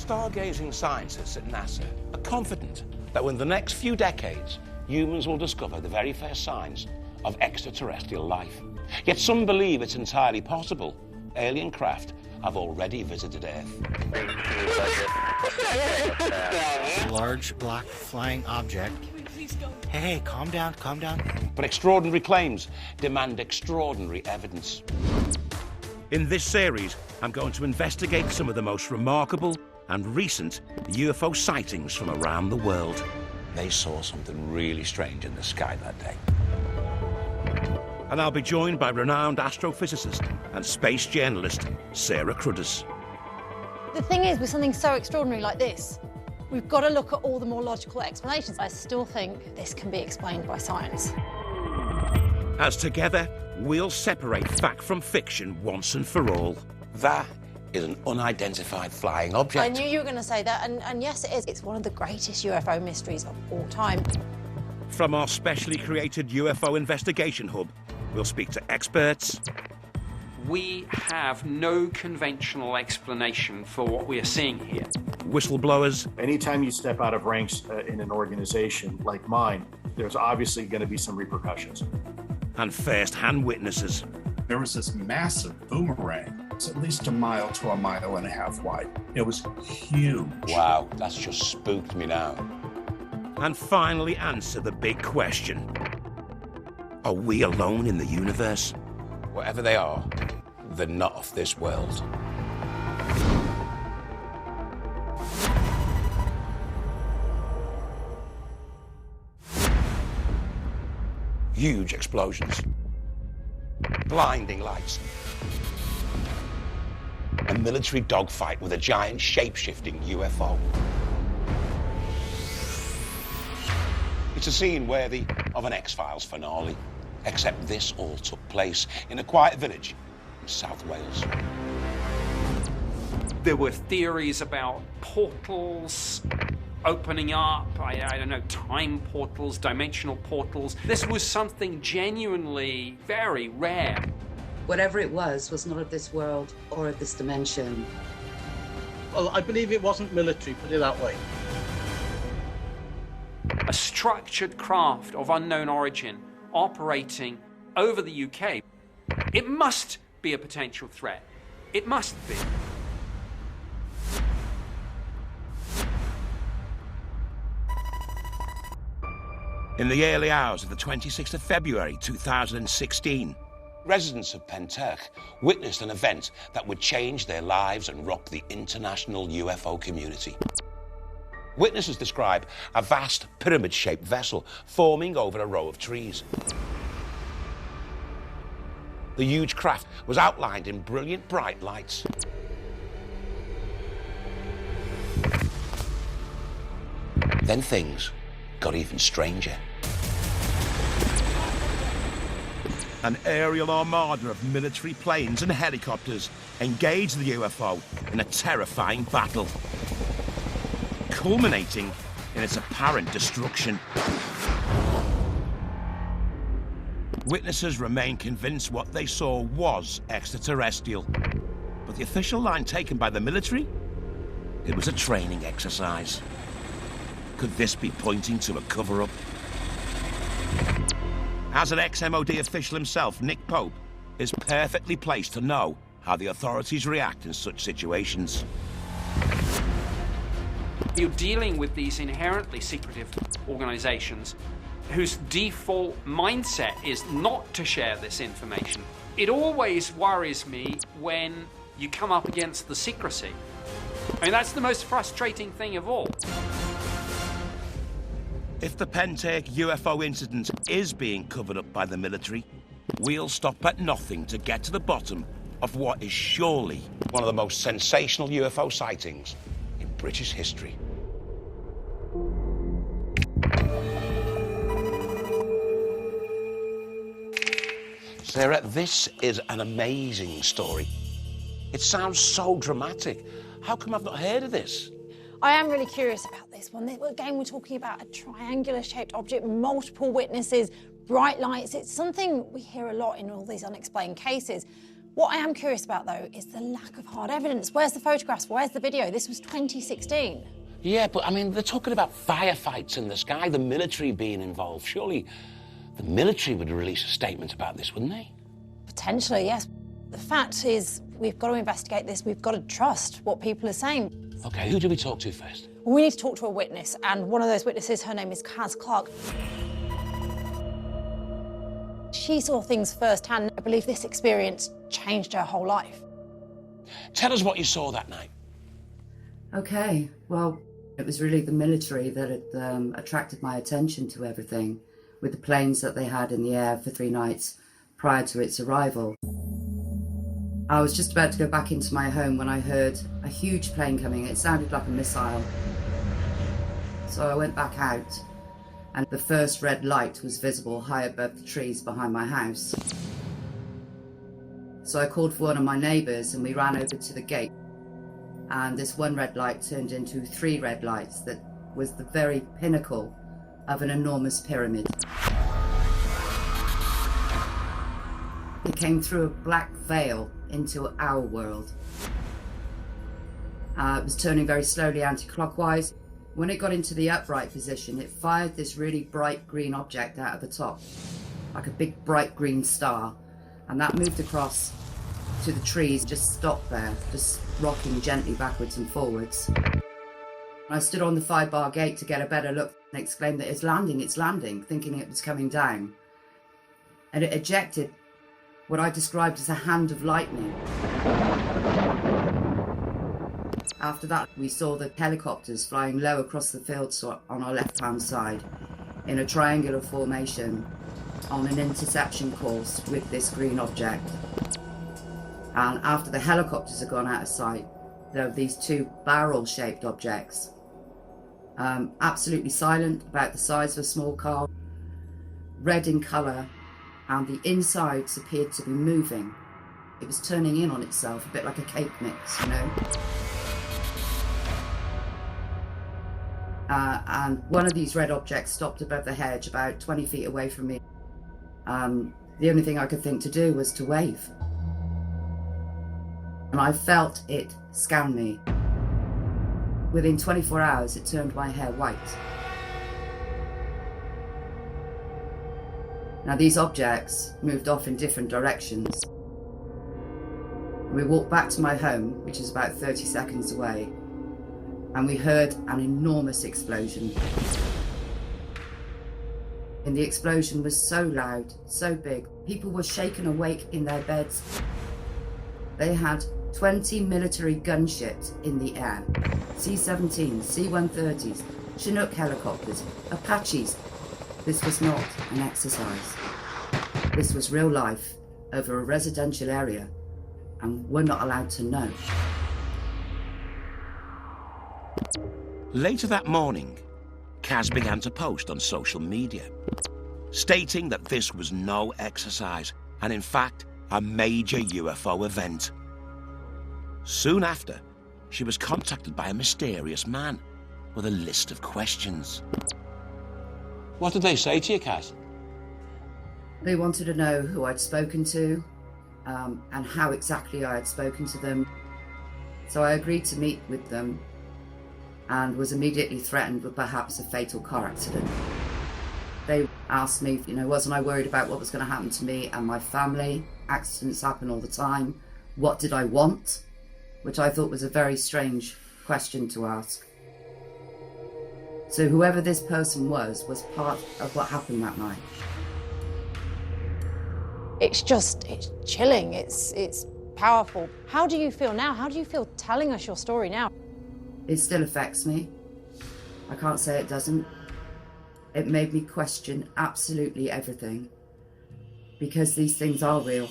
stargazing scientists at NASA are confident that within the next few decades, humans will discover the very first signs of extraterrestrial life. Yet some believe it's entirely possible alien craft have already visited Earth. A large black flying object. Hey, calm down, calm down. But extraordinary claims demand extraordinary evidence. In this series, I'm going to investigate some of the most remarkable and recent UFO sightings from around the world. They saw something really strange in the sky that day. And I'll be joined by renowned astrophysicist and space journalist Sarah Cruddas. The thing is, with something so extraordinary like this, we've got to look at all the more logical explanations. I still think this can be explained by science. As together, we'll separate fact from fiction once and for all. That is an unidentified flying object. I knew you were going to say that, and yes, it is. It's one of the greatest UFO mysteries of all time. From our specially created UFO investigation hub, we'll speak to experts. We have no conventional explanation for what we are seeing here. Whistleblowers. Anytime you step out of ranks in an organization like mine, there's obviously going to be some repercussions. And first-hand witnesses. There was this massive boomerang. It's at least 1 mile to 1.5 miles wide. It was huge. Wow, that's just spooked me now. And finally answer the big question. Are we alone in the universe? Whatever they are, they're not of this world. Huge explosions. Blinding lights. A military dogfight with a giant shape-shifting UFO. It's a scene worthy of an X-Files finale, except this all took place in a quiet village in South Wales. There were theories about portals opening up, I don't know, time portals, dimensional portals. This was something genuinely very rare. Whatever it was not of this world or of this dimension. Well, I believe it wasn't military, put it that way. A structured craft of unknown origin operating over the UK. It must be a potential threat. It must be. In the early hours of the 26th of February 2016, residents of Penturk witnessed an event that would change their lives and rock the international UFO community. Witnesses describe a vast pyramid-shaped vessel forming over a row of trees. The huge craft was outlined in brilliant bright lights. Then things got even stranger. An aerial armada of military planes and helicopters engaged the UFO in a terrifying battle, culminating in its apparent destruction. Witnesses remain convinced what they saw was extraterrestrial, but the official line taken by the military? It was a training exercise. Could this be pointing to a cover-up? As an ex-MOD official himself, Nick Pope is perfectly placed to know how the authorities react in such situations. You're dealing with these inherently secretive organizations whose default mindset is not to share this information. It always worries me when you come up against the secrecy. I mean, that's the most frustrating thing of all. If the Penturk UFO incident is being covered up by the military, we'll stop at nothing to get to the bottom of what is surely one of the most sensational UFO sightings in British history. Sarah, this is an amazing story. It sounds so dramatic. How come I've not heard of this? I am really curious about this one. Again, we're talking about a triangular-shaped object, multiple witnesses, bright lights. It's something we hear a lot in all these unexplained cases. What I am curious about, though, is the lack of hard evidence. Where's the photographs? Where's the video? This was 2016. Yeah, but, I mean, they're talking about firefights in the sky, the military being involved. Surely the military would release a statement about this, wouldn't they? Potentially, yes. The fact is, we've got to investigate this. We've got to trust what people are saying. OK, who do we talk to first? Well, we need to talk to a witness, and one of those witnesses, her name is Kaz Clark. She saw things firsthand. I believe this experience changed her whole life. Tell us what you saw that night. Okay, well, it was really the military that had attracted my attention to everything, with the planes that they had in the air for 3 nights prior to its arrival. I was just about to go back into my home when I heard a huge plane coming. It sounded like a missile. So I went back out, and the first red light was visible high above the trees behind my house. So I called for one of my neighbours, and we ran over to the gate. And this one red light turned into 3 red lights that was the very pinnacle of an enormous pyramid. It came through a black veil into our world. It was turning very slowly anti-clockwise. When it got into the upright position, it fired this really bright green object out of the top, like a big bright green star, and that moved across to the trees, just stopped there, just rocking gently backwards and forwards. I stood on the 5-bar gate to get a better look and exclaimed that it's landing, thinking it was coming down. And it ejected what I described as a hand of lightning. After that, we saw the helicopters flying low across the fields on our left-hand side in a triangular formation on an interception course with this green object. And after the helicopters had gone out of sight, there were these 2 barrel-shaped objects. Absolutely silent, about the size of a small car, red in colour, and the insides appeared to be moving. It was turning in on itself, a bit like a cake mix, you know? And one of these red objects stopped above the hedge about 20 feet away from me. The only thing I could think to do was to wave. And I felt it scan me. Within 24 hours, it turned my hair white. Now, these objects moved off in different directions. We walked back to my home, which is about 30 seconds away, and we heard an enormous explosion. And the explosion was so loud, so big, people were shaken awake in their beds. They had 20 military gunships in the air, C-17s, C-130s, Chinook helicopters, Apaches. This was not an exercise. This was real life over a residential area, and we're not allowed to know. Later that morning, Kaz began to post on social media, stating that this was no exercise, and in fact, a major UFO event. Soon after, she was contacted by a mysterious man with a list of questions. What did they say to you, Kaz? They wanted to know who I'd spoken to, and how exactly I had spoken to them. So I agreed to meet with them and was immediately threatened with perhaps a fatal car accident. They asked me, wasn't I worried about what was going to happen to me and my family? Accidents happen all the time. What did I want? Which I thought was a very strange question to ask. So whoever this person was part of what happened that night. It's chilling, it's powerful. How do you feel now? How do you feel telling us your story now? It still affects me. I can't say it doesn't. It made me question absolutely everything, because these things are real.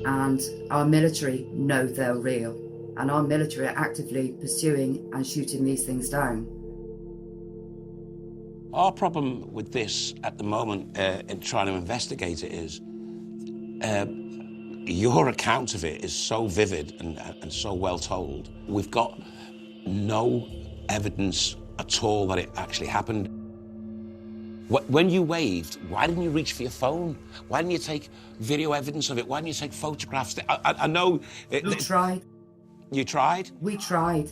And our military know they're real, and our military are actively pursuing and shooting these things down. Our problem with this at the moment in trying to investigate it is your account of it is so vivid and so well told. We've got no evidence at all that it actually happened. When you waved, why didn't you reach for your phone? Why didn't you take video evidence of it? Why didn't you take photographs? I know... We tried. You tried? We tried.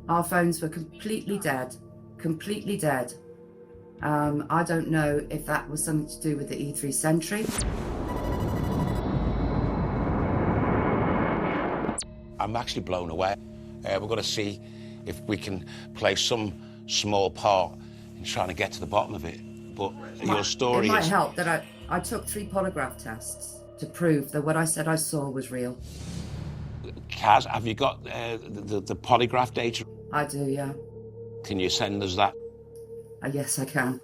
Our phones were completely dead. Completely dead. I don't know if that was something to do with the E3 Sentry. I'm actually blown away. We're going to see if we can play some small part in trying to get to the bottom of it. But your story It might is... help that I took 3 polygraph tests to prove that what I said I saw was real. Kaz, have you got the polygraph data? I do, yeah. Can you send us that? Yes, I can.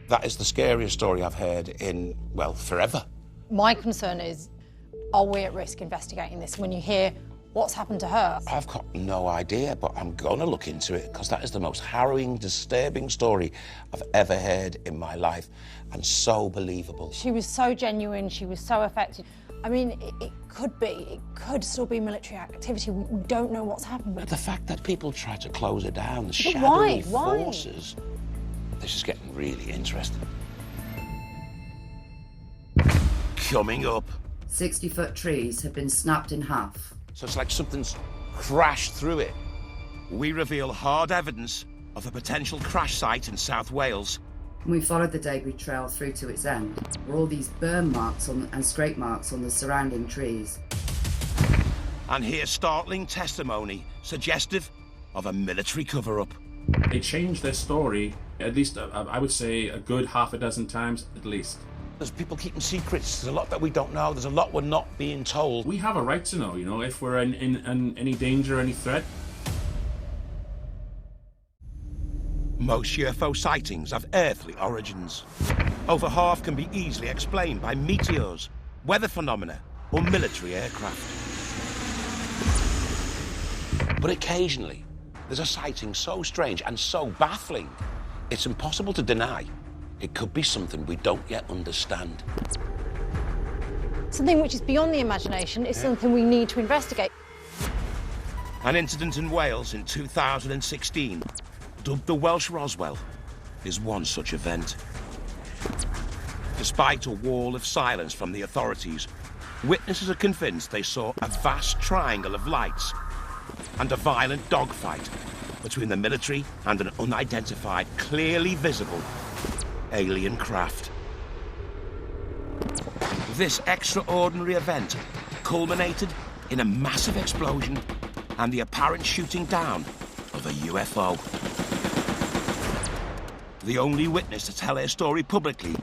That is the scariest story I've heard in, well, forever. My concern is, are we at risk investigating this? When you hear what's happened to her? I've got no idea, but I'm going to look into it because that is the most harrowing, disturbing story I've ever heard in my life, and so believable. She was so genuine, she was so affected. I mean, it could still be military activity. We don't know what's happened. But the fact that people try to close it down, the shadowy Why? forces, this is getting really interesting. Coming up. 60-foot trees have been snapped in half. So it's like something's crashed through it. We reveal hard evidence of a potential crash site in South Wales. We followed the debris trail through to its end, where all these burn marks and scrape marks on the surrounding trees. And here's startling testimony suggestive of a military cover-up. They changed their story, at least, I would say, a good half a dozen times, at least. There's people keeping secrets. There's a lot that we don't know. There's a lot we're not being told. We have a right to know, you know, if we're in any danger, any threat. Most UFO sightings have earthly origins. Over half can be easily explained by meteors, weather phenomena, or military aircraft. But occasionally, there's a sighting so strange and so baffling, it's impossible to deny. It could be something we don't yet understand. Something which is beyond the imagination is something we need to investigate. An incident in Wales in 2016, dubbed the Welsh Roswell, is one such event. Despite a wall of silence from the authorities, witnesses are convinced they saw a vast triangle of lights and a violent dogfight between the military and an unidentified, clearly visible alien craft. This extraordinary event culminated in a massive explosion and the apparent shooting down of a UFO. The only witness to tell her story publicly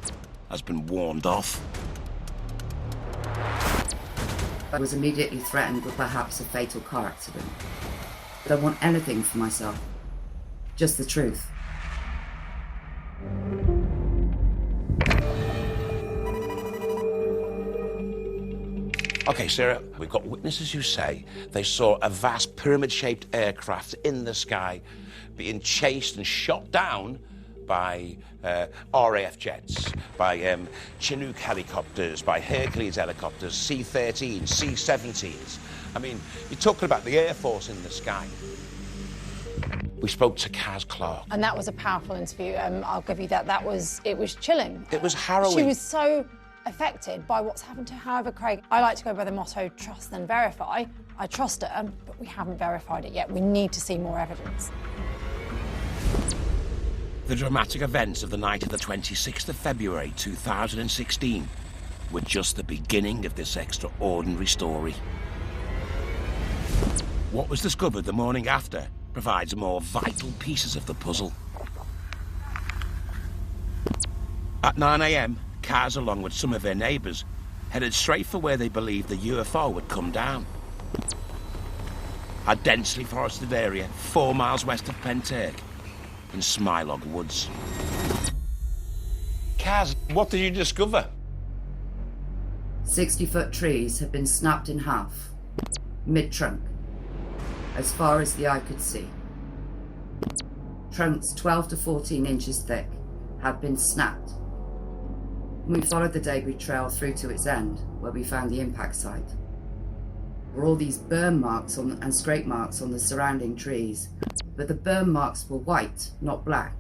has been warned off. I was immediately threatened with perhaps a fatal car accident. I don't want anything for myself, just the truth. Okay, Sarah, we've got witnesses who say they saw a vast pyramid-shaped aircraft in the sky being chased and shot down by RAF jets, by Chinook helicopters, by Hercules helicopters, C-13, C-17s. I mean, you're talking about the Air Force in the sky. We spoke to Kaz Clark. And that was a powerful interview. I'll give you that. It was chilling. It was harrowing. She was so affected by what's happened to her. However, Craig, I like to go by the motto, trust then verify. I trust her, but we haven't verified it yet. We need to see more evidence. The dramatic events of the night of the 26th of February 2016 were just the beginning of this extraordinary story. What was discovered the morning after provides more vital pieces of the puzzle. At 9 a.m, Kaz, along with some of their neighbours, headed straight for where they believed the UFO would come down. A densely forested area 4 miles west of Penturk, in Smilog Woods. Kaz, what did you discover? 60-foot trees had been snapped in half, mid-trunk, as far as the eye could see. Trunks 12 to 14 inches thick had been snapped. We followed the debris trail through to its end, where we found the impact site. were all these burn marks and scrape marks on the surrounding trees, but the burn marks were white, not black,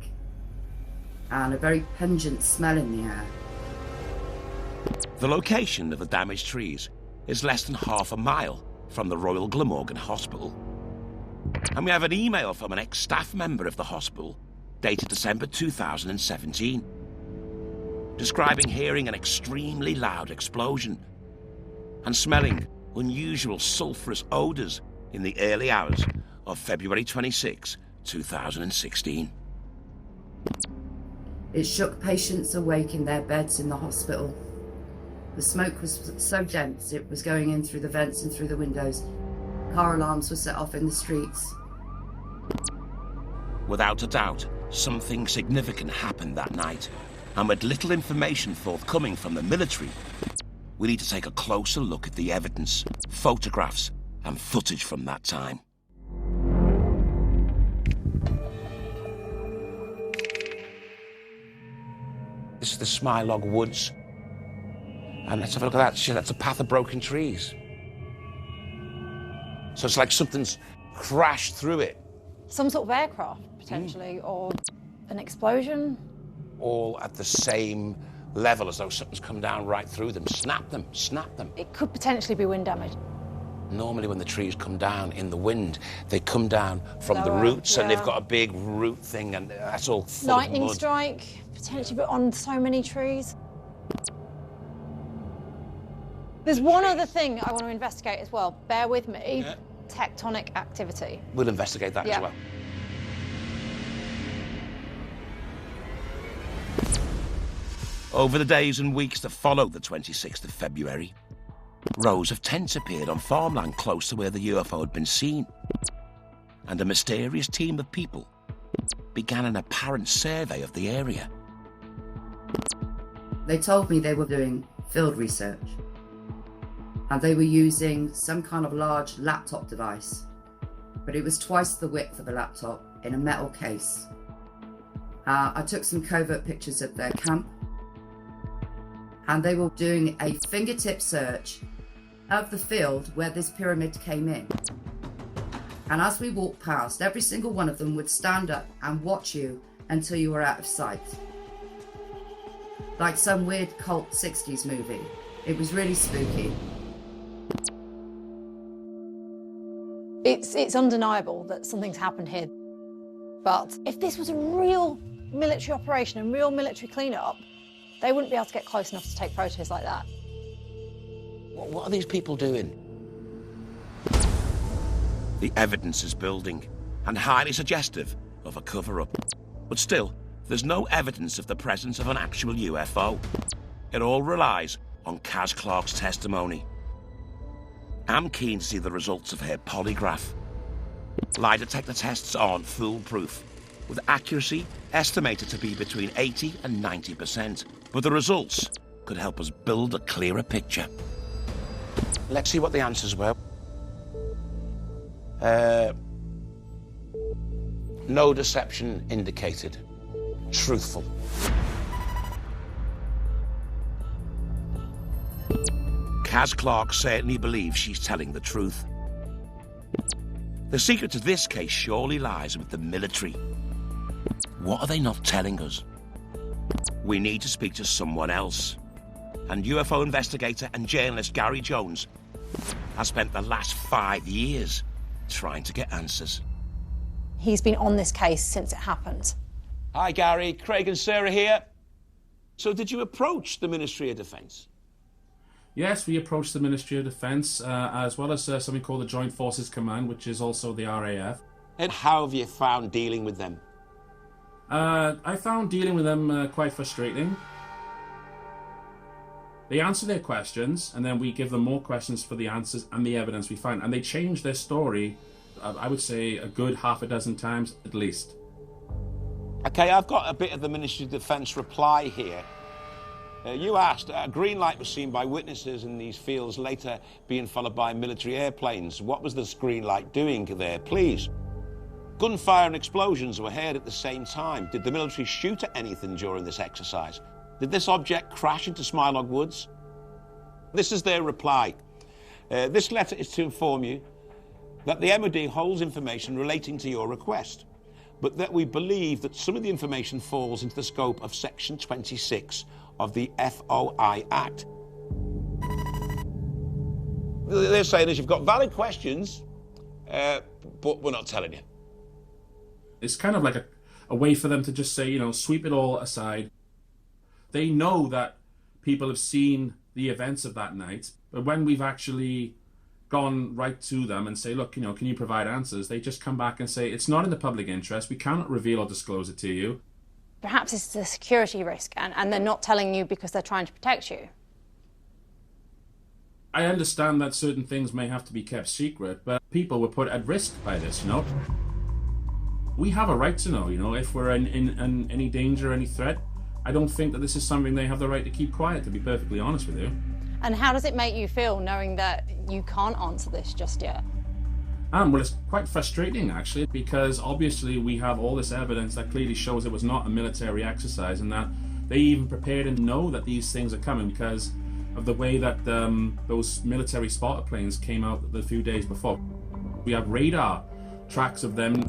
and a very pungent smell in the air. The location of the damaged trees is less than half a mile from the Royal Glamorgan Hospital. And we have an email from an ex-staff member of the hospital, dated December 2017, describing hearing an extremely loud explosion and smelling unusual sulphurous odours in the early hours of February 26, 2016. It shook patients awake in their beds in the hospital. The smoke was so dense it was going in through the vents and through the windows. Car alarms were set off in the streets. Without a doubt, something significant happened that night, and with little information forthcoming from the military, we need to take a closer look at the evidence, photographs, and footage from that time. This is the Smilog Woods. And let's have a look at that. Shit, that's a path of broken trees. So it's like something's crashed through it. Some sort of aircraft, potentially, or an explosion. All at the same level, as though something's come down right through them. Snap them, snap them. It could potentially be wind damage. Normally when the trees come down in the wind, they come down from the Lower, roots, and yeah. they've got a big root thing, and that's all full Lightning of mud. strike, potentially, but on so many trees. There's one other thing I want to investigate as well. Bear with me. Yeah. Tectonic activity. We'll investigate that as well. Over the days and weeks that followed the 26th of February, rows of tents appeared on farmland close to where the UFO had been seen. And a mysterious team of people began an apparent survey of the area. They told me they were doing field research, and they were using some kind of large laptop device, but it was twice the width of a laptop in a metal case. I took some covert pictures of their camp, and they were doing a fingertip search of the field where this pyramid came in. And as we walked past, every single one of them would stand up and watch you until you were out of sight. Like some weird cult 60s movie. It was really spooky. It's undeniable that something's happened here. But if this was a real military operation, a real military clean-up, they wouldn't be able to get close enough to take photos like that. What are these people doing? The evidence is building, and highly suggestive of a cover-up. But still, there's no evidence of the presence of an actual UFO. It all relies on Kaz Clark's testimony. I'm keen to see the results of her polygraph. Lie detector tests aren't foolproof, with accuracy estimated to be between 80 and 90%. But the results could help us build a clearer picture. Let's see what the answers were. No deception indicated. Truthful. Kaz Clark certainly believes she's telling the truth. The secret to this case surely lies with the military. What are they not telling us? We need to speak to someone else. And UFO investigator and journalist Gary Jones has spent the last 5 years trying to get answers. He's been on this case since it happened. Hi, Gary. Craig and Sarah here. So did you approach the Ministry of Defence? Yes, we approached the Ministry of Defence, as well as something called the Joint Forces Command, which is also the RAF. And how have you found dealing with them? I found dealing with them quite frustrating. They answer their questions, and then we give them more questions for the answers and the evidence we find. And they change their story, I would say, a good half a dozen times at least. OK, I've got a bit of the Ministry of Defence reply here. You asked, a green light was seen by witnesses in these fields, later being followed by military airplanes. What was this green light doing there, please? Gunfire and explosions were heard at the same time. Did the military shoot at anything during this exercise? Did this object crash into Smilog Woods? This is their reply. This letter is to inform you that the MOD holds information relating to your request, but that we believe that some of the information falls into the scope of Section 26 of the FOI Act. They're saying is you've got valid questions, but we're not telling you. It's kind of like a way for them to just say, you know, sweep it all aside. They know that people have seen the events of that night, but when we've actually gone right to them and say, look, you know, can you provide answers? They just come back and say, it's not in the public interest. We cannot reveal or disclose it to you. Perhaps it's a security risk and they're not telling you because they're trying to protect you. I understand that certain things may have to be kept secret, but people were put at risk by this, you know. We have a right to know, you know, if we're in any danger, any threat. I don't think that this is something they have the right to keep quiet, to be perfectly honest with you. And how does it make you feel knowing that you can't answer this just yet? Well, it's quite frustrating, actually, because obviously we have all this evidence that clearly shows it was not a military exercise and that they even prepared and know that these things are coming because of the way that those military spotter planes came out the few days before. We have radar tracks of them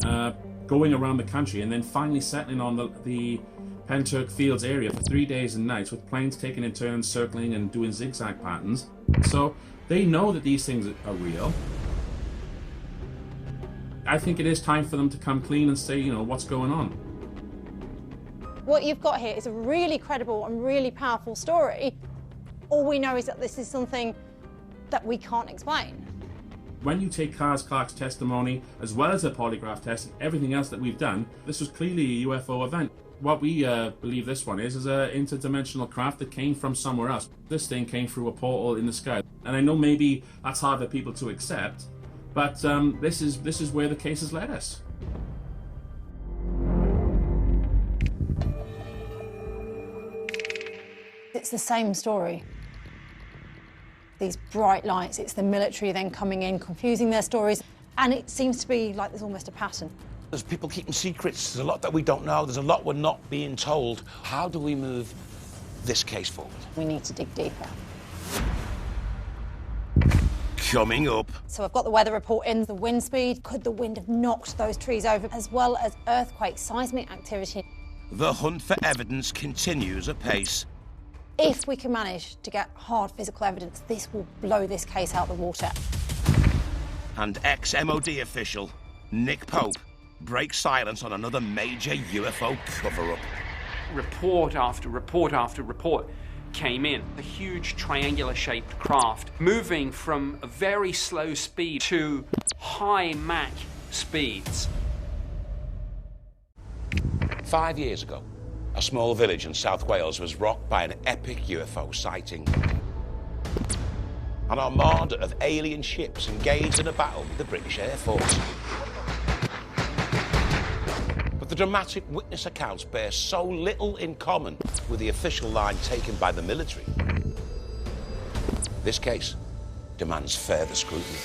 going around the country and then finally settling on the Penturk Fields area for 3 days and nights with planes taking in turns circling and doing zigzag patterns. So they know that these things are real. I think it is time for them to come clean and say, you know, what's going on. What you've got here is a really credible and really powerful story. All we know is that this is something that we can't explain. When you take Kaz Clark's testimony, as well as the polygraph test and everything else that we've done, this was clearly a UFO event. What we believe this one is an interdimensional craft that came from somewhere else. This thing came through a portal in the sky. And I know maybe that's hard for people to accept, but this is where the case has led us. It's the same story. These bright lights, it's the military then coming in, confusing their stories, and it seems to be like there's almost a pattern. There's people keeping secrets. There's a lot that we don't know. There's a lot we're not being told. How do we move this case forward? We need to dig deeper. Coming up. So I've got the weather report in, the wind speed. Could the wind have knocked those trees over, as well as earthquake, seismic activity? The hunt for evidence continues apace. If we can manage to get hard physical evidence, this will blow this case out the water. And ex-MOD official Nick Pope breaks silence on another major UFO cover-up. Report after report after report came in. A huge triangular-shaped craft moving from a very slow speed to high Mach speeds. 5 years ago, a small village in South Wales was rocked by an epic UFO sighting. An armada of alien ships engaged in a battle with the British Air Force. But the dramatic witness accounts bear so little in common with the official line taken by the military. This case demands further scrutiny.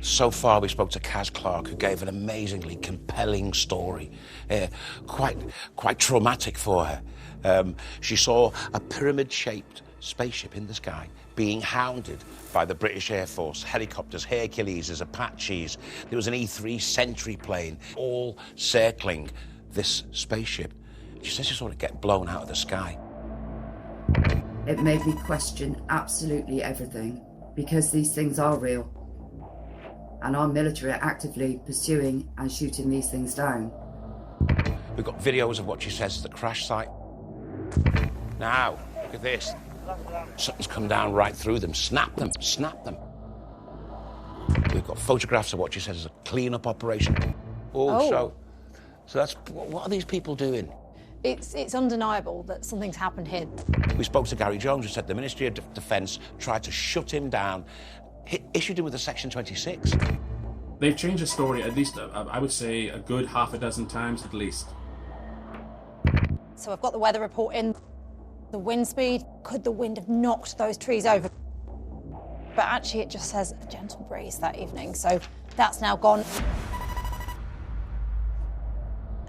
So far, we spoke to Kaz Clark, who gave an amazingly compelling story, quite traumatic for her. She saw a pyramid-shaped spaceship in the sky being hounded by the British Air Force, helicopters, Hercules, Apaches. There was an E-3 Sentry plane, all circling this spaceship. She says she saw it get blown out of the sky. It made me question absolutely everything, because these things are real. And our military are actively pursuing and shooting these things down. We've got videos of what she says is the crash site. Now, look at this. Something's come down right through them. Snap them, snap them. We've got photographs of what she says is a clean-up operation. So that's, what are these people doing? It's undeniable that something's happened here. We spoke to Gary Jones, who said the Ministry of Defence tried to shut him down, issued him with a Section 26. They've changed the story at least, I would say, a good half a dozen times at least. So I've got the weather report in, the wind speed. Could the wind have knocked those trees over? But actually it just says a gentle breeze that evening, so that's now gone.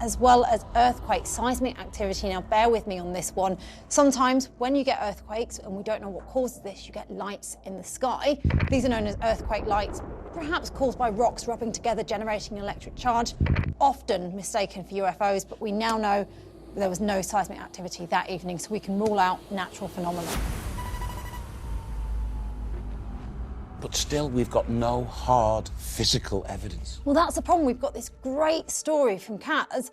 as well as earthquake seismic activity. Now, bear with me on this one. Sometimes when you get earthquakes, and we don't know what causes this, you get lights in the sky. These are known as earthquake lights, perhaps caused by rocks rubbing together, generating electric charge, often mistaken for UFOs, but we now know there was no seismic activity that evening, so we can rule out natural phenomena. But still, we've got no hard physical evidence. Well, that's the problem. We've got this great story from Kaz,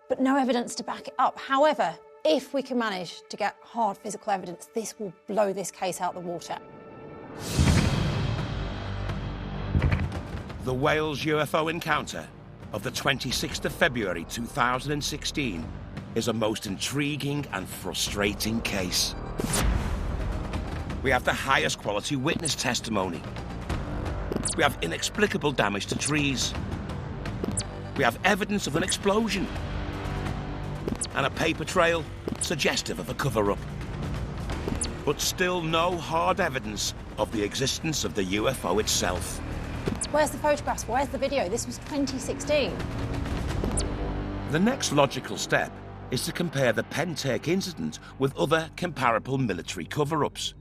but no evidence to back it up. However, if we can manage to get hard physical evidence, this will blow this case out the water. The Wales UFO encounter of the 26th of February 2016 is a most intriguing and frustrating case. We have the highest quality witness testimony. We have inexplicable damage to trees. We have evidence of an explosion. And a paper trail suggestive of a cover-up. But still no hard evidence of the existence of the UFO itself. Where's the photographs? Where's the video? This was 2016. The next logical step is to compare the Pentec incident with other comparable military cover-ups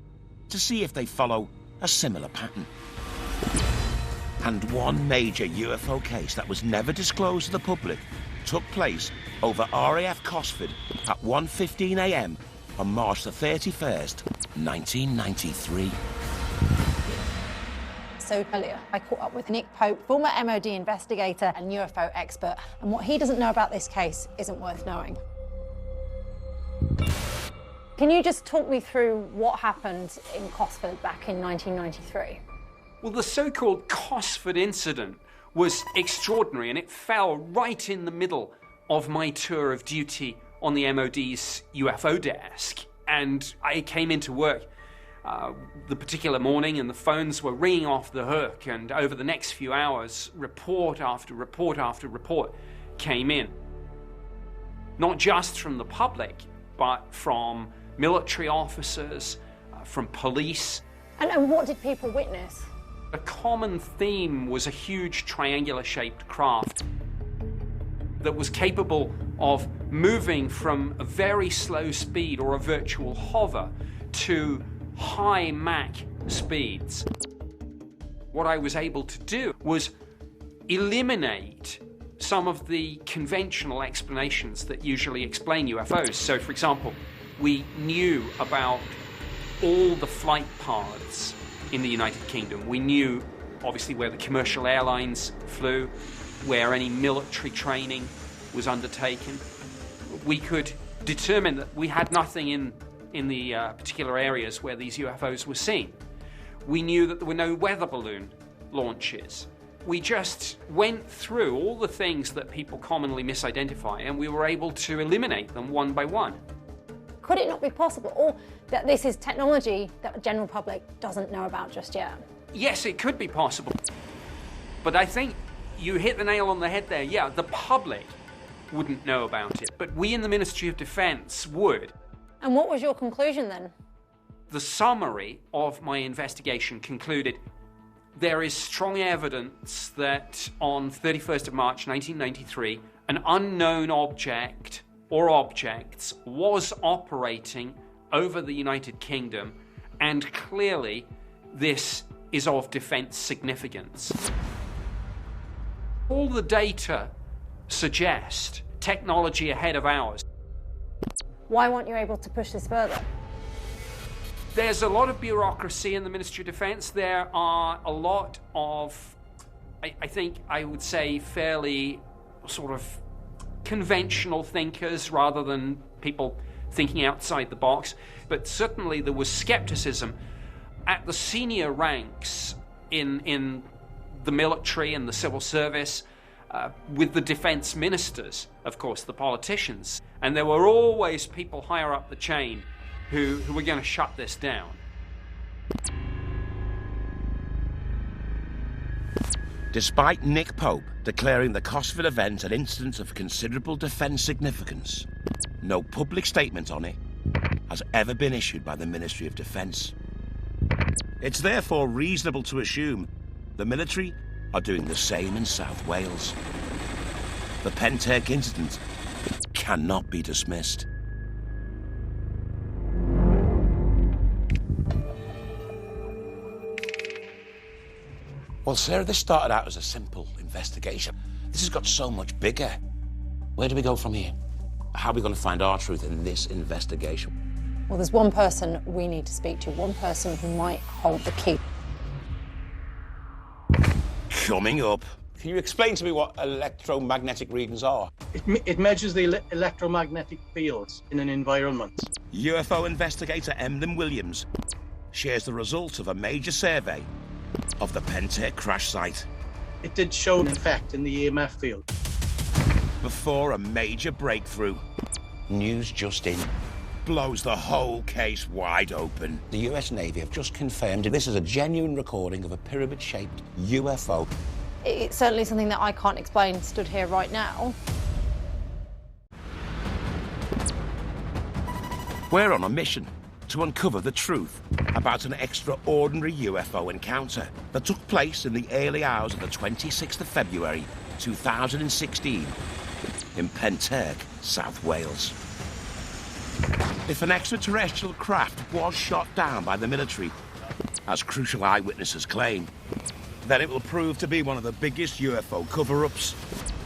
to see if they follow a similar pattern. And one major UFO case that was never disclosed to the public took place over RAF Cosford at 1:15 a.m. on March the 31st, 1993. So earlier, I caught up with Nick Pope, former MOD investigator and UFO expert, and what he doesn't know about this case isn't worth knowing. Can you just talk me through what happened in Cosford back in 1993? Well, the so-called Cosford incident was extraordinary, and it fell right in the middle of my tour of duty on the MOD's UFO desk. And I came into work the particular morning, and the phones were ringing off the hook, and over the next few hours, report after report after report came in. Not just from the public, but from military officers, from police. And what did people witness? A common theme was a huge triangular-shaped craft that was capable of moving from a very slow speed or a virtual hover to high Mach speeds. What I was able to do was eliminate some of the conventional explanations that usually explain UFOs. So, for example, we knew about all the flight paths in the United Kingdom. We knew, obviously, where the commercial airlines flew, where any military training was undertaken. We could determine that we had nothing in the particular areas where these UFOs were seen. We knew that there were no weather balloon launches. We just went through all the things that people commonly misidentify, and we were able to eliminate them one by one. Could it not be possible, or that this is technology that the general public doesn't know about just yet? Yes, it could be possible. But I think you hit the nail on the head there. Yeah, the public wouldn't know about it, but we in the Ministry of Defence would. And what was your conclusion then? The summary of my investigation concluded there is strong evidence that on 31st of March 1993, an unknown object or objects was operating over the United Kingdom, and clearly this is of defence significance. All the data suggest technology ahead of ours. Why weren't you able to push this further? There's a lot of bureaucracy in the Ministry of Defence. There are a lot of, I think I would say, fairly sort of conventional thinkers rather than people thinking outside the box. But certainly there was skepticism at the senior ranks in the military and the civil service, with the defence ministers, of course, the politicians. And there were always people higher up the chain who were going to shut this down. Despite Nick Pope declaring the Cosford event an incident of considerable defence significance, no public statement on it has ever been issued by the Ministry of Defence. It's therefore reasonable to assume the military are doing the same in South Wales. The Pentec incident cannot be dismissed. Well, Sarah, this started out as a simple investigation. This has got so much bigger. Where do we go from here? How are we going to find our truth in this investigation? Well, there's one person we need to speak to, one person who might hold the key. Coming up. Can you explain to me what electromagnetic readings are? It measures the electromagnetic fields in an environment. UFO investigator Emlyn Williams shares the results of a major survey of the Pentec crash site. It did show an effect in the EMF field. Before a major breakthrough, news just in, blows the whole case wide open. The US Navy have just confirmed this is a genuine recording of a pyramid-shaped UFO. It's certainly something that I can't explain stood here right now. We're on a mission to uncover the truth about an extraordinary UFO encounter that took place in the early hours of the 26th of February 2016 in Pentec, South Wales. If an extraterrestrial craft was shot down by the military, as crucial eyewitnesses claim, then it will prove to be one of the biggest UFO cover-ups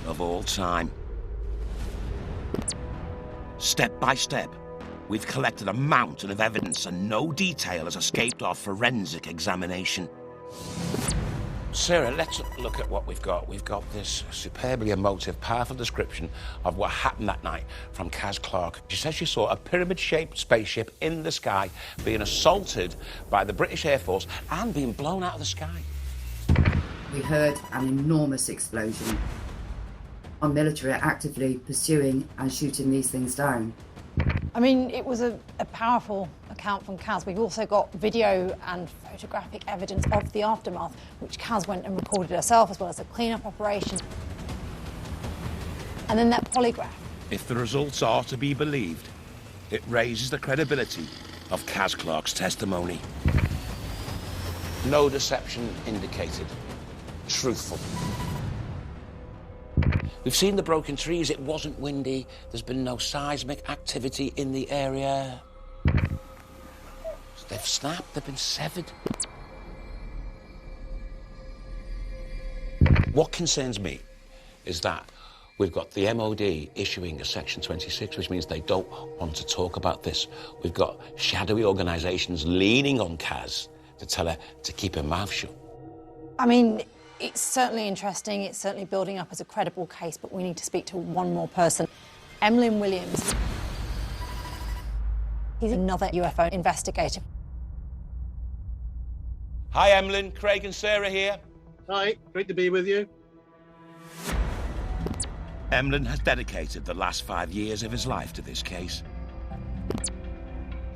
of all time. Step by step, we've collected a mountain of evidence and no detail has escaped our forensic examination. Sarah, let's look at what we've got. We've got this superbly emotive, powerful description of what happened that night from Kaz Clark. She says she saw a pyramid-shaped spaceship in the sky being assaulted by the British Air Force and being blown out of the sky. We heard an enormous explosion. Our military are actively pursuing and shooting these things down. I mean, it was a powerful account from Kaz. We've also got video and photographic evidence of the aftermath, which Kaz went and recorded herself, as well as a clean-up operation. And then that polygraph. If the results are to be believed, it raises the credibility of Kaz Clark's testimony. No deception indicated. Truthful. We've seen the broken trees. It wasn't windy. There's been no seismic activity in the area. They've snapped. They've been severed. What concerns me is that we've got the MOD issuing a Section 26, which means they don't want to talk about this. We've got shadowy organisations leaning on Kaz to tell her to keep her mouth shut. I mean, it's certainly interesting. It's certainly building up as a credible case, but we need to speak to one more person. Emlyn Williams. He's another UFO investigator. Hi, Emlyn. Craig and Sarah here. Hi, great to be with you. Emlyn has dedicated the last 5 years of his life to this case.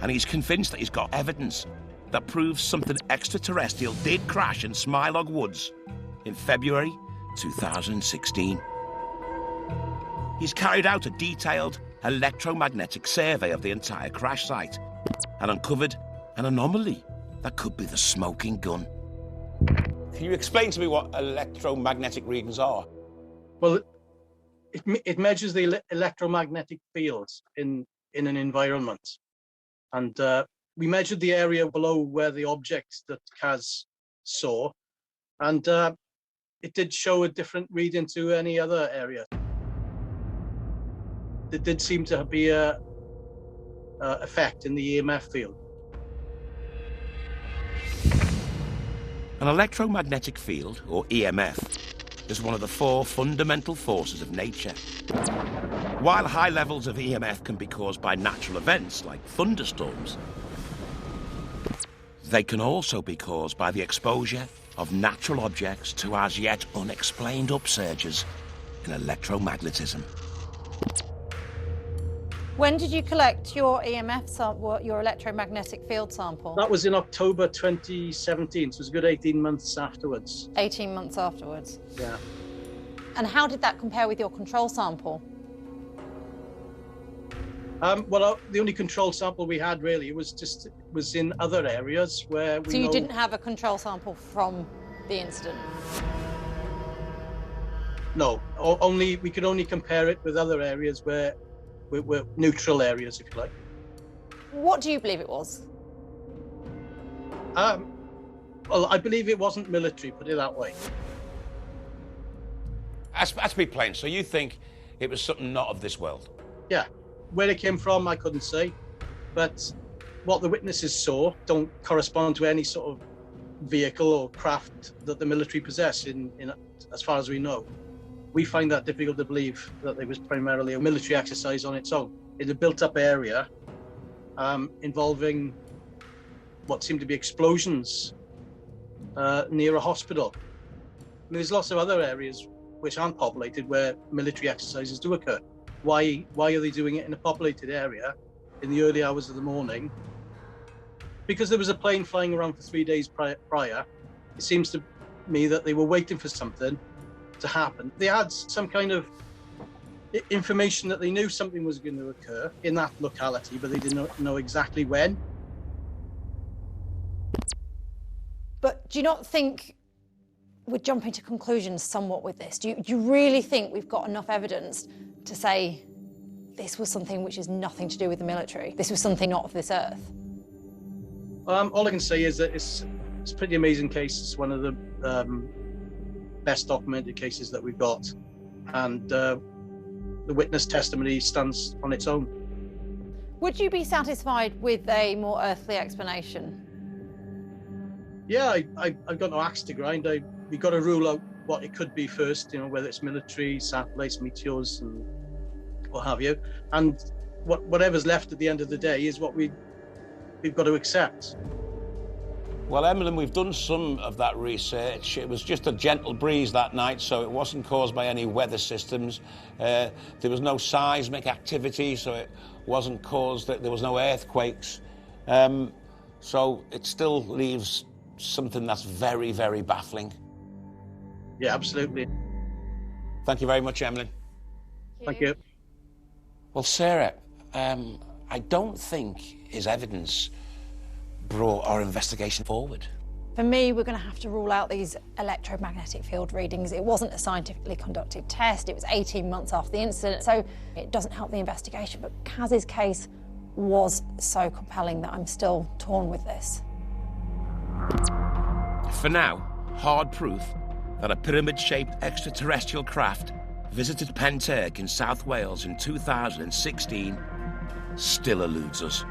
And he's convinced that he's got evidence that proves something extraterrestrial did crash in Smilog Woods in February 2016. He's carried out a detailed electromagnetic survey of the entire crash site and uncovered an anomaly that could be the smoking gun. Can you explain to me what electromagnetic readings are? Well, it measures the electromagnetic fields in an environment. And we measured the area below where the objects that Kaz saw, and it did show a different reading to any other area. There did seem to be a effect in the EMF field. An electromagnetic field, or EMF, is one of the 4 fundamental forces of nature. While high levels of EMF can be caused by natural events like thunderstorms, they can also be caused by the exposure of natural objects to as yet unexplained upsurges in electromagnetism. When did you collect your EMF sample, your electromagnetic field sample? That was in October 2017, so it was a good 18 months afterwards. 18 months afterwards. Yeah. And how did that compare with your control sample? Well, the only control sample we had really was in other areas where we. So you didn't have a control sample from the incident? No, we could only compare it with other areas where we're neutral areas, if you like. What do you believe it was? Well, I believe it wasn't military, put it that way. Let's be plain. So you think it was something not of this world? Yeah. Where it came from, I couldn't say. But what the witnesses saw don't correspond to any sort of vehicle or craft that the military possess, in as far as we know. We find that difficult to believe that it was primarily a military exercise on its own. In a built-up area involving what seemed to be explosions near a hospital. And there's lots of other areas which aren't populated where military exercises do occur. Why are they doing it in a populated area in the early hours of the morning? Because there was a plane flying around for 3 days prior. It seems to me that they were waiting for something to happen. They had some kind of information that they knew something was going to occur in that locality, but they didn't know exactly when. But do you not think we're jumping to conclusions somewhat with this? Do you really think we've got enough evidence to say this was something which is nothing to do with the military? This was something not of this earth? All I can say is that it's a pretty amazing case. It's one of the best documented cases that we've got. And the witness testimony stands on its own. Would you be satisfied with a more earthly explanation? Yeah, I've got no axe to grind. We've got to rule out what it could be first, whether it's military, satellites, meteors, and what have you. And whatever's left at the end of the day is what we've got to accept. Well, Emlyn, we've done some of that research. It was just a gentle breeze that night, so it wasn't caused by any weather systems. There was no seismic activity, so it wasn't caused, there was no earthquakes. So it still leaves something that's very, very baffling. Yeah, absolutely. Thank you very much, Emlyn. Thank you. Well, Sarah, I don't think his evidence brought our investigation forward. For me, we're going to have to rule out these electromagnetic field readings. It wasn't a scientifically conducted test. It was 18 months after the incident, so it doesn't help the investigation. But Kaz's case was so compelling that I'm still torn with this. For now, hard proof that a pyramid-shaped extraterrestrial craft visited Penturk in South Wales in 2016 still eludes us.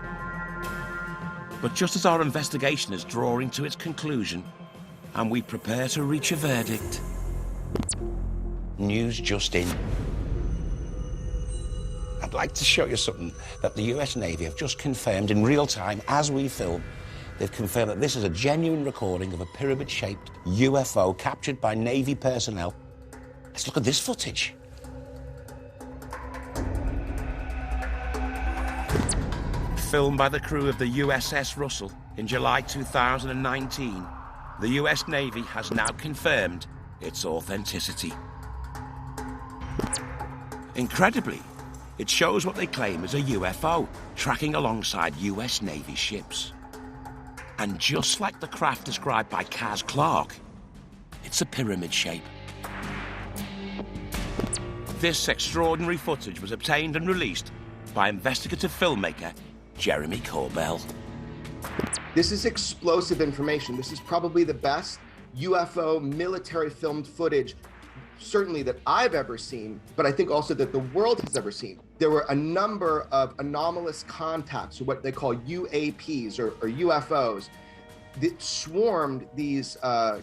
But just as our investigation is drawing to its conclusion and we prepare to reach a verdict, news just in. I'd like to show you something that the US Navy have just confirmed in real time as we film. They've confirmed that this is a genuine recording of a pyramid-shaped UFO captured by Navy personnel. Let's look at this footage. Filmed by the crew of the USS Russell in July 2019, the US Navy has now confirmed its authenticity. Incredibly, it shows what they claim is a UFO tracking alongside US Navy ships. And just like the craft described by Kaz Clark, it's a pyramid shape. This extraordinary footage was obtained and released by investigative filmmaker Jeremy Corbell. This is explosive information. This is probably the best UFO military filmed footage, certainly that I've ever seen, but I think also that the world has ever seen. There were a number of anomalous contacts, or what they call UAPs or UFOs, that swarmed these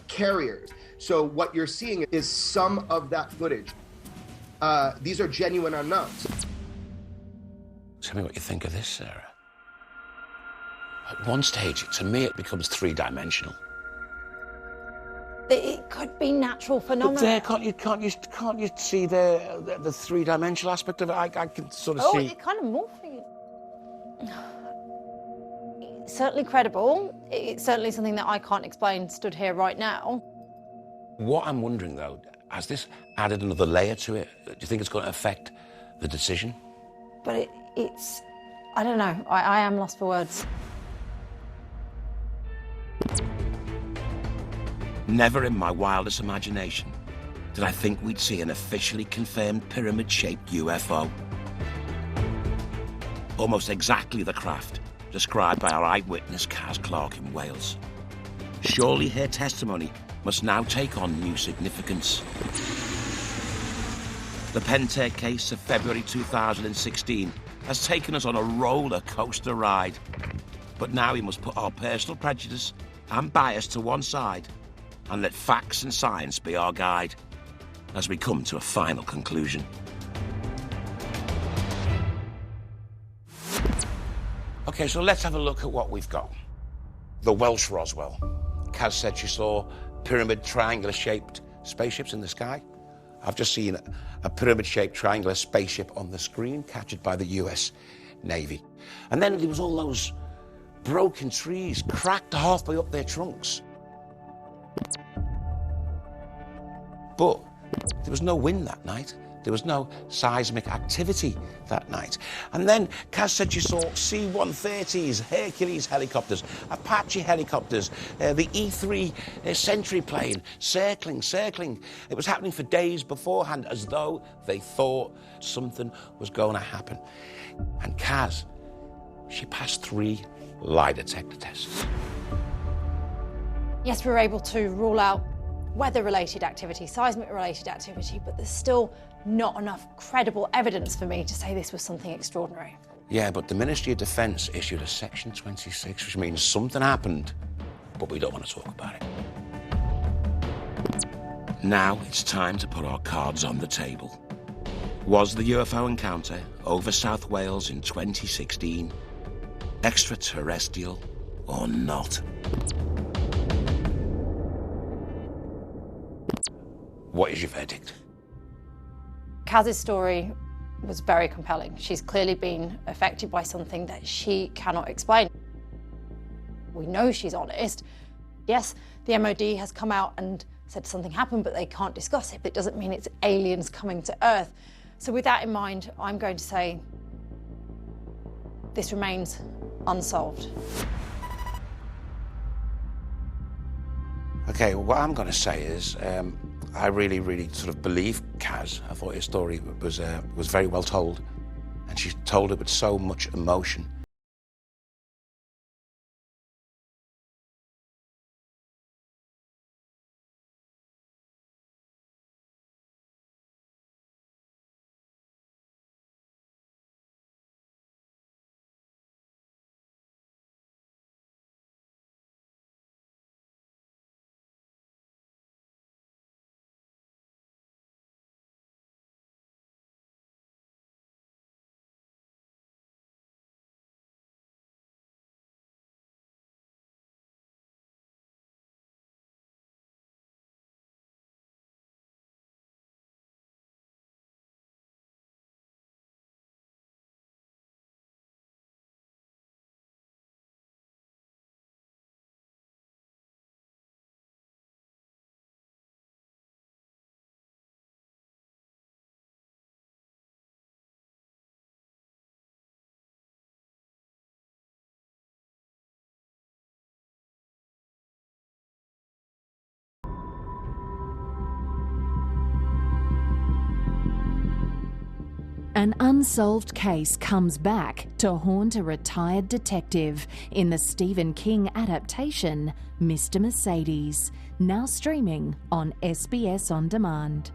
carriers. So what you're seeing is some of that footage. These are genuine unknowns. Tell me what you think of this, Sarah. At one stage, to me, it becomes three-dimensional. It could be natural phenomena. But there, can't you see the three-dimensional aspect of it? I can sort of see. Oh, it's kind of morphing. It's certainly credible. It's certainly something that I can't explain stood here right now. What I'm wondering, though, has this added another layer to it? Do you think it's going to affect the decision? But it's... I don't know. I am lost for words. Never in my wildest imagination did I think we'd see an officially confirmed pyramid-shaped UFO. Almost exactly the craft described by our eyewitness Kaz Clark in Wales. Surely her testimony must now take on new significance. The Pentair case of February 2016 has taken us on a roller coaster ride. But now we must put our personal prejudice and bias to one side and let facts and science be our guide as we come to a final conclusion. Okay, so let's have a look at what we've got. The Welsh Roswell. Kaz said she saw pyramid triangular-shaped spaceships in the sky. I've just seen a pyramid-shaped triangular spaceship on the screen captured by the US Navy. And then there was all those broken trees cracked halfway up their trunks. But there was no wind that night. There was no seismic activity that night. And then Kaz said she saw C-130s, Hercules helicopters, Apache helicopters, the E-3 Sentry plane, circling. It was happening for days beforehand, as though they thought something was going to happen. And Kaz, she passed 3 lie detector tests. Yes, we were able to rule out weather-related activity, seismic-related activity, but there's still not enough credible evidence for me to say this was something extraordinary. Yeah, but the Ministry of Defence issued a Section 26, which means something happened, but we don't want to talk about it. Now it's time to put our cards on the table. Was the UFO encounter over South Wales in 2016 extraterrestrial or not? What is your verdict? Kaz's story was very compelling. She's clearly been affected by something that she cannot explain. We know she's honest. Yes, the MOD has come out and said something happened, but they can't discuss it. But it doesn't mean it's aliens coming to Earth. So with that in mind, I'm going to say this remains unsolved. Okay, well, what I'm going to say is I really sort of believe Kaz. I thought his story was very well told, and she told it with so much emotion. An unsolved case comes back to haunt a retired detective in the Stephen King adaptation, Mr. Mercedes, now streaming on SBS On Demand.